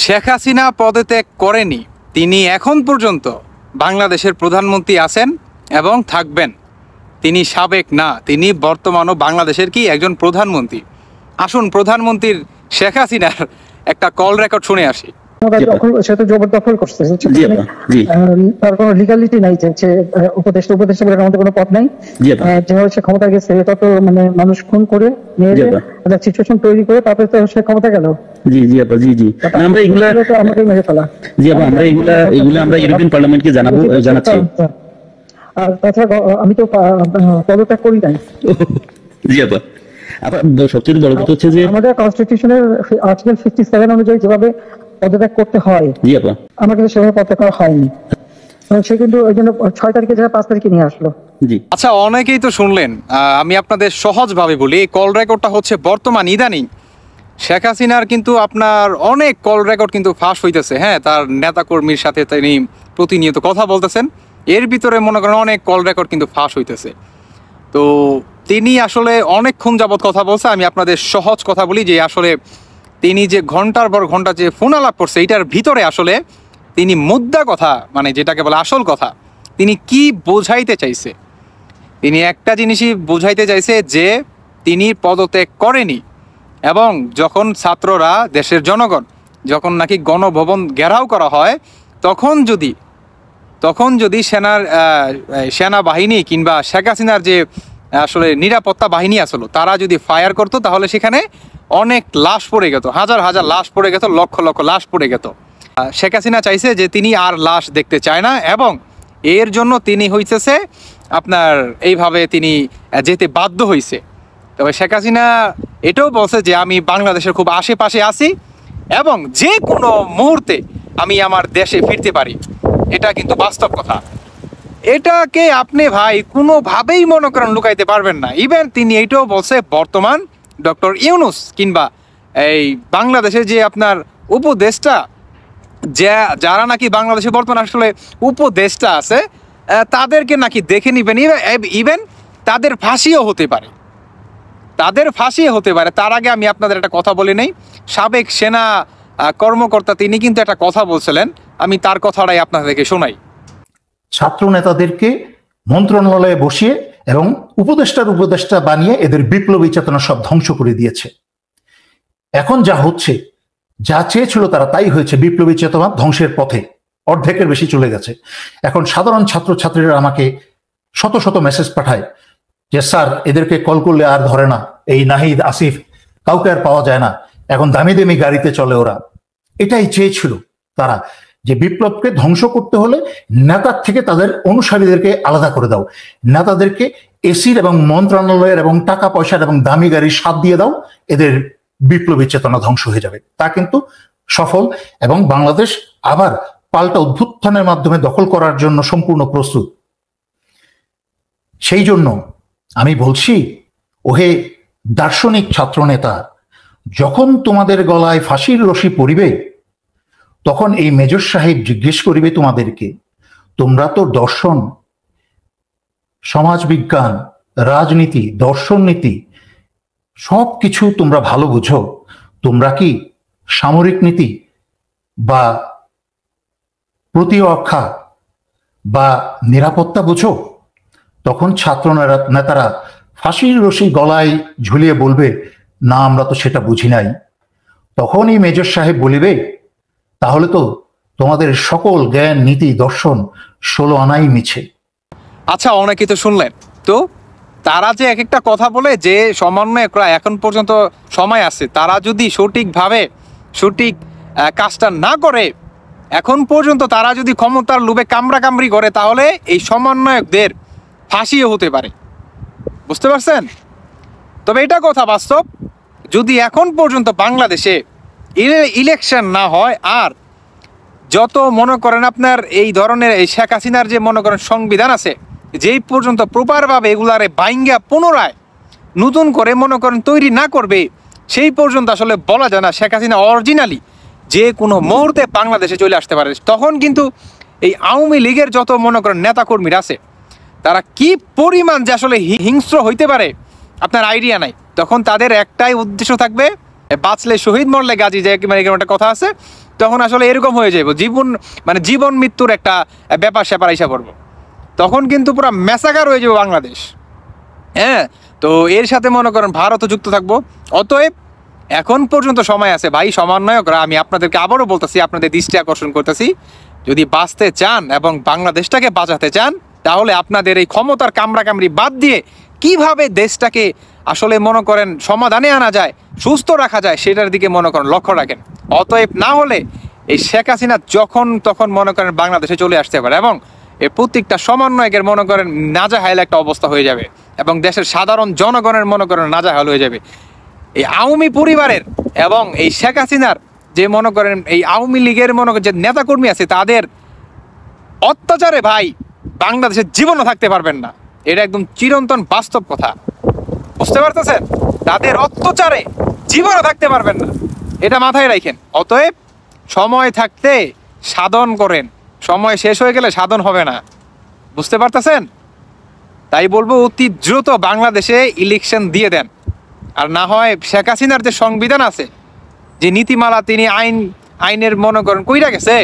শেখ হাসিনা পদত্যাগ করেনি, তিনি এখন পর্যন্ত বাংলাদেশের প্রধানমন্ত্রী আছেন এবং থাকবেন। তিনি সাবেক না, তিনি বর্তমানও বাংলাদেশের কি একজন প্রধানমন্ত্রী। আসুন প্রধানমন্ত্রীর শেখ হাসিনার একটা কল রেকর্ড শুনে আসি। জবরদখল করছে, তার কোনো লিগালিটি নাই যে উপদেষ্টা বলে আমাদের কোনো পথ নাই। যেভাবে সে ক্ষমতা গেছে এটা তো মানে মানুষ খুন করে নিয়ে সিচুয়েশন তৈরি করে তারপরে তো সে ক্ষমতা গেল। জি জি আপা, জি জি আমরা এগুলা আমাকে মেরে ফেলা। জি আপা, আমরা এগুলা আমরা ইউরোপিয়ান পার্লামেন্টকে জানাচ্ছি। আর তাছাড়া আমি তো পদত্যাগ করি নাই। জি আপা, সবচেয়ে বড় কথা হচ্ছে যে আমাদের কনস্টিটিউশনের আর্টিকেল 57 অনুযায়ী যেভাবে পদত্যাগ করতে হয়, জি আপা, আমাকে সেভাবে পদত্যাগ করা হয়নি। সে কিন্তু ওই জন্য 6 তারিখে জায়গায় 5 তারিখে নিয়ে আসলো। জি আচ্ছা, অনেকেই তো শুনলেন। আমি আপনাদের সহজভাবে বলি, এই কল রেকর্ডটা হচ্ছে বর্তমান ইদানিং শেখ হাসিনার কিন্তু আপনার অনেক কল রেকর্ড কিন্তু ফাঁস হইতেছে। হ্যাঁ, তার নেতাকর্মীর সাথে তিনি প্রতিনিয়ত কথা বলতেছেন, এর ভিতরে মনে করেন অনেক কল রেকর্ড কিন্তু ফাঁস হইতেছে। তো তিনি আসলে অনেকক্ষণ যাবৎ কথা বলছে। আমি আপনাদের সহজ কথা বলি যে আসলে তিনি যে ঘন্টার পর ঘন্টা যে ফোন আলাপ করছে, এইটার ভিতরে আসলে তিনি মুদ্রা কথা, মানে যেটাকে বলে আসল কথা, তিনি কি বোঝাইতে চাইছে। তিনি একটা জিনিসই বোঝাইতে চাইছে যে তিনি পদত্যাগ করেনি, এবং যখন ছাত্ররা, দেশের জনগণ যখন নাকি গণভবন ঘেরাও করা হয়, তখন যদি সেনাবাহিনী কিংবা শেখ হাসিনার যে আসলে নিরাপত্তা বাহিনী আসলো, তারা যদি ফায়ার করতো, তাহলে সেখানে অনেক লাশ পড়ে যেত, হাজার হাজার লাশ পড়ে যেত, লক্ষ লক্ষ লাশ পড়ে যেত। শেখ হাসিনা চাইছে যে তিনি আর লাশ দেখতে চায় না, এবং এর জন্য তিনি হইতেছে আপনার এইভাবে তিনি যেতে বাধ্য হয়েছে। তবে শেখ হাসিনা এটাও বলছে যে আমি বাংলাদেশের খুব আশেপাশে আছি এবং যে কোনো মুহূর্তে আমি আমার দেশে ফিরতে পারি। এটা কিন্তু বাস্তব কথা। এটাকে আপনি ভাই কোনোভাবেই মনে করেন লুকাইতে পারবেন না। ইভেন তিনি এইটাও বলছে বর্তমান ডক্টর ইউনূস কিংবা এই বাংলাদেশের যে আপনার উপদেষ্টা, যারা নাকি বাংলাদেশে বর্তমান আসলে উপদেষ্টা আছে, তাদেরকে নাকি দেখে নিবেন। ইভেন তাদের ফাঁসিও হতে পারে, তার আগে আমি আপনাদের একটা কথা বলি নেই। সাবেক সেনা কর্মকর্তা তিনি কিন্তু একটা কথা বলছিলেন, আমি তার কথাটাই আপনাদেরকে শোনাই। ছাত্র নেতাদেরকে মন্ত্রণালয়ে বসিয়ে এবং উপদেষ্টা বানিয়ে এদের বিপ্লবী চেতনা সব ধ্বংস করে দিয়েছে। এখন যা হচ্ছে, যা চেয়েছিল তারা তাই হয়েছে। বিপ্লবী চেতনা ধ্বংসের পথে, অর্ধেকের বেশি চলে গেছে। এখন সাধারণ ছাত্রছাত্রীরা আমাকে শত শত মেসেজ পাঠায় যে স্যার, এদেরকে কল করলে আর ধরে না, এই নাহিদ, আসিফ, কাউকে আর পাওয়া যায় না, এখন দামি দামি গাড়িতে চলে ওরা। এটাই চেয়েছিল তারা, যে বিপ্লবকে ধ্বংস করতে হলে নেতার থেকে তাদের অনুসারীদেরকে আলাদা করে দাও, নেতাদেরকে এসির এবং মন্ত্রণালয়ের এবং টাকা পয়সার এবং দামি গাড়ির স্বাদ দিয়ে দাও, এদের বিপ্লবী চেতনা ধ্বংস হয়ে যাবে। তা কিন্তু সফল, এবং বাংলাদেশ আবার পাল্টা অভ্যুত্থানের মাধ্যমে দখল করার জন্য সম্পূর্ণ প্রস্তুত। সেই জন্য আমি বলছি, ওহে দার্শনিক ছাত্রনেতা, যখন তোমাদের গলায় ফাঁসির রশি পড়িবে, তখন এই মেজর সাহেব জিজ্ঞেস করিবে তোমাদেরকে, তোমরা তো দর্শন, সমাজবিজ্ঞান, রাজনীতি, দর্শন নীতি সব কিছু তোমরা ভালো বুঝো, তোমরা কি সামরিক নীতি বা প্রতিরক্ষা বা নিরাপত্তা বুঝো? তখন ছাত্র নেতারা ফাঁসির রশি গলায় ঝুলিয়ে বলবে, না আমরা তো সেটা বুঝি নাই। তখনই মেজর সাহেব বলিবে, তাহলে তো তোমাদের সকল জ্ঞান, নীতি, দর্শন 16 আনাই মিছে। আচ্ছা, অনেকেই তো শুনলেন। তো তারা যে এক একটা কথা বলে, যে সমন্বয়করা এখন পর্যন্ত সময় আছে, তারা যদি সঠিকভাবে সঠিক কাজটা না করে, এখন পর্যন্ত তারা যদি ক্ষমতার লোভে কামড়াকামড়ি করে, তাহলে এই সমন্বয়কদের ফাঁসিও হতে পারে। বুঝতে পারছেন? তবে এটা কথা বাস্তব, যদি এখন পর্যন্ত বাংলাদেশে ইলেকশন না হয়, আর যত মনে করেন আপনার এই ধরনের এই শেখ হাসিনার যে মনে করেন সংবিধান আছে, যেই পর্যন্ত প্রপারভাবে এগুলারে বাইঙ্গা পুনরায় নতুন করে মনে করেন তৈরি না করবে, সেই পর্যন্ত আসলে বলা যায় না শেখ হাসিনা অরিজিনালি যে কোনো মুহূর্তে বাংলাদেশে চলে আসতে পারে। তখন কিন্তু এই আওয়ামী লীগের যত মনে করেন নেতাকর্মীরা আছে, তারা কি পরিমাণ যে আসলে হিংস্র হইতে পারে আপনার আইডিয়া নাই। তখন তাদের একটাই উদ্দেশ্য থাকবে, বাঁচলে শহীদ মরলে গাজী, যে এরকম একটা কথা আছে, তখন আসলে এরকম হয়ে যাবো, জীবন মৃত্যুর একটা ব্যাপার স্যাপার আইসা পড়বো। তখন কিন্তু পুরো ম্যাসাকার হয়ে যাবে বাংলাদেশ। হ্যাঁ, তো এর সাথে মনে করেন ভারতও যুক্ত থাকবো। অতএব এখন পর্যন্ত সময় আছে ভাই সমন্বয়করা, আমি আপনাদেরকে আবারও বলতেছি, আপনাদের দৃষ্টি আকর্ষণ করতেছি, যদি বাঁচতে চান এবং বাংলাদেশটাকে বাঁচাতে চান, তাহলে আপনাদের এই ক্ষমতার কামড়াকামড়ি বাদ দিয়ে কিভাবে দেশটাকে আসলে মনে করেন সমাধানে আনা যায়, সুস্থ রাখা যায়, সেটার দিকে মনে করেন লক্ষ্য রাখেন। অতএব না হলে এই শেখ হাসিনা যখন তখন মনে করেন বাংলাদেশে চলে আসতে পারে এবং এই প্রত্যেকটা সমন্বয়কের মনে করেন নাজাহাল একটা অবস্থা হয়ে যাবে এবং দেশের সাধারণ জনগণের মনে করেন নাজাহাল হয়ে যাবে। এই আওয়ামী পরিবারের এবং এই শেখ হাসিনার যে মনে করেন এই আওয়ামী লীগের মনে করেন যে নেতাকর্মী আছে, তাদের অত্যাচারে ভাই বাংলাদেশের জীবনও থাকতে পারবেন না। এটা একদম চিরন্তন বাস্তব কথা, বুঝতে পারতেছেন? তাদের অত্যাচারে জীবনও থাকতে পারবেন না, এটা মাথায় রাখেন। অতএব সময় থাকতে সাধন করেন, সময় শেষ হয়ে গেলে সাধন হবে না, বুঝতে পারতেছেন? তাই বলবো অতি দ্রুত বাংলাদেশে ইলেকশন দিয়ে দেন। আর না হয় শেখ হাসিনার যে সংবিধান আছে, যে নীতিমালা তিনি আইনের মনে করেন কইরা গেছে,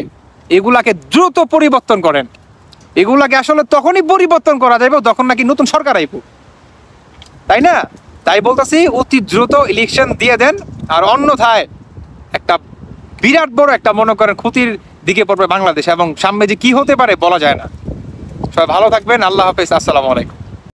এগুলাকে দ্রুত পরিবর্তন করেন। এগুলাকে আসলে তখনই পরিবর্তন করা যাবে যখন নাকি নতুন সরকার আইব, তাই না? তাই বলতেছি অতি দ্রুত ইলেকশন দিয়ে দেন, আর অন্যথায় একটা বিরাট বড় একটা মনে করেন ক্ষতির দিকে পড়বে বাংলাদেশ, এবং সামনে যে কি হতে পারে বলা যায় না। সবাই ভালো থাকবেন, আল্লাহ হাফেজ, আসসালামু আলাইকুম।